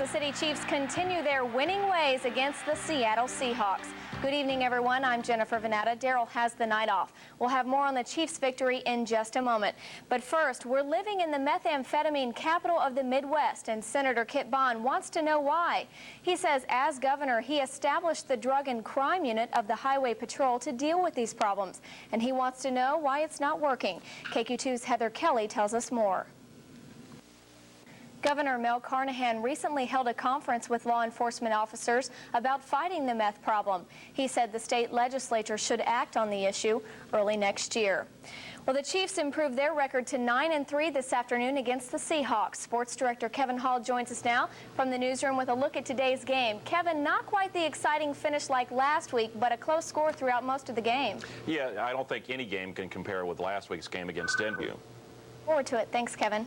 The City Chiefs continue their winning ways against the Seattle Seahawks. Good evening, everyone. I'm Jennifer Vannatta. Daryl has the night off. We'll have more on the Chiefs' victory in just a moment. But first, we're living in the methamphetamine capital of the Midwest, and Senator Kit Bond wants to know why. He says as governor, he established the Drug and Crime Unit of the Highway Patrol to deal with these problems, and he wants to know why it's not working. KQ2's Heather Kelly tells us more. Governor Mel Carnahan recently held a conference with law enforcement officers about fighting the meth problem. He said the state legislature should act on the issue early next year. Well, the Chiefs improved their record to 9-3 this afternoon against the Seahawks. Sports director Kevin Hall joins us now from the newsroom with a look at today's game. Kevin, not quite the exciting finish like last week, but a close score throughout most of the game. Yeah, I don't think any game can compare with last week's game against Denview. Forward to it. Thanks, Kevin.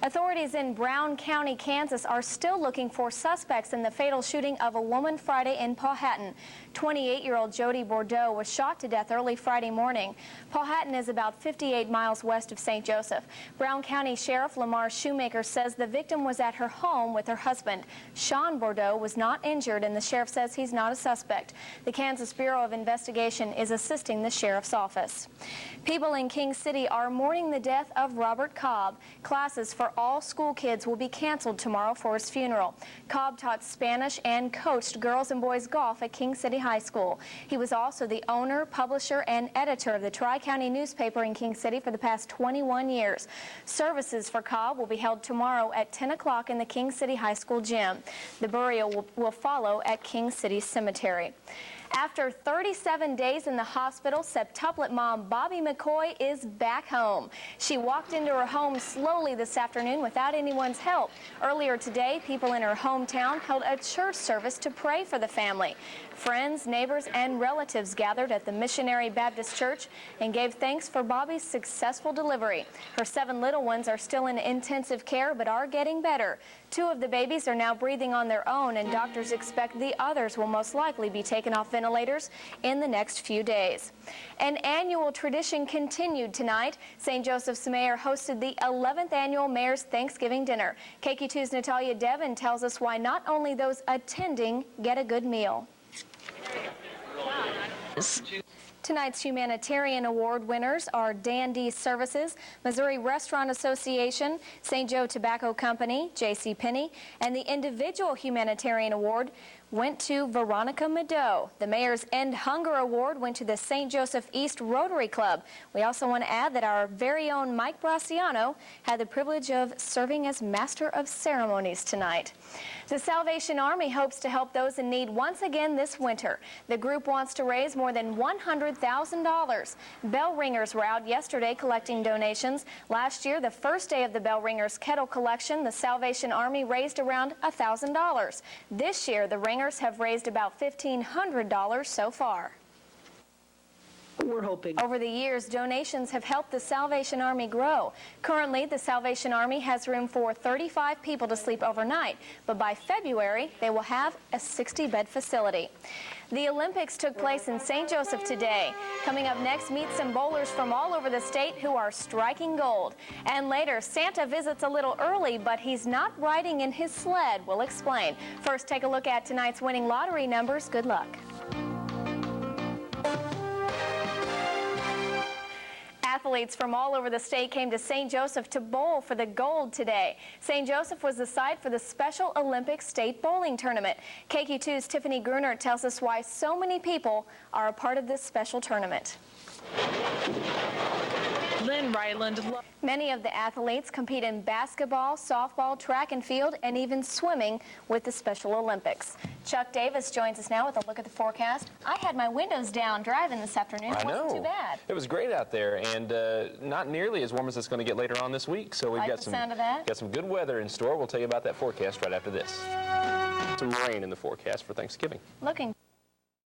Authorities in Brown County, Kansas are still looking for suspects in the fatal shooting of a woman Friday in Powhatan. 28-year-old Jody Bordeaux was shot to death early Friday morning. Powhatan is about 58 miles west of St. Joseph. Brown County Sheriff Lamar Shoemaker says the victim was at her home with her husband. Sean Bordeaux was not injured, and the sheriff says he's not a suspect. The Kansas Bureau of Investigation is assisting the sheriff's office. People in King City are mourning the death of Robert Cobb. Classes for all school kids will be canceled tomorrow for his funeral. Cobb taught Spanish and coached girls and boys golf at King City High School. He was also the owner, publisher, and editor of the Tri-County newspaper in King City for the past 21 years. Services for Cobb will be held tomorrow at 10 o'clock in the King City High School gym. The burial will follow at King City Cemetery. After 37 days in the hospital, septuplet mom Bobby McCoy is back home. She walked into her home slowly this afternoon without anyone's help. Earlier today, people in her hometown held a church service to pray for the family. Friends, neighbors, and relatives gathered at the Missionary Baptist Church and gave thanks for Bobby's successful delivery. Her 7 little ones are still in intensive care but are getting better. 2 of the babies are now breathing on their own, and doctors expect the others will most likely be taken off ventilators in the next few days. An annual tradition continued tonight. St. Joseph's Mayor hosted the 11th annual Mayor's Thanksgiving Dinner. KQ2's Natalia Devin tells us why not only those attending get a good meal. Tonight's humanitarian award winners are Dan D Services, Missouri Restaurant Association, St. Joe Tobacco Company, J.C. Penney, and the individual humanitarian award went to Veronica Mado. The Mayor's End Hunger Award went to the St. Joseph East Rotary Club. We also want to add that our very own Mike Braciano had the privilege of serving as Master of Ceremonies tonight. The Salvation Army hopes to help those in need once again this winter. The group wants to raise more than $100,000. Bell ringers were out yesterday collecting donations. Last year, the first day of the Bell ringers kettle collection, the Salvation Army raised around $1,000. This year, the ringers have raised about $1,500 so far. We're hoping. Over the years, donations have helped the Salvation Army grow. Currently, the Salvation Army has room for 35 people to sleep overnight, but by February, they will have a 60-bed facility. The Olympics took place in St. Joseph today. Coming up next, meet some bowlers from all over the state who are striking gold. And later, Santa visits a little early, but he's not riding in his sled. We'll explain. First, take a look at tonight's winning lottery numbers. Good luck. Athletes from all over the state came to St. Joseph to bowl for the gold today. St. Joseph was the site for the Special Olympics State Bowling Tournament. KQ2's Tiffany Gruner tells us why so many people are a part of this special tournament. Lynn Ryland. Many of the athletes compete in basketball, softball, track and field, and even swimming with the Special Olympics. Chuck Davis joins us now with a look at the forecast. I had my windows down driving this afternoon. It wasn't too bad. It was great out there, and not nearly as warm as it's going to get later on this week. So we've got some good weather in store. We'll tell you about that forecast right after this. Some rain in the forecast for Thanksgiving. Looking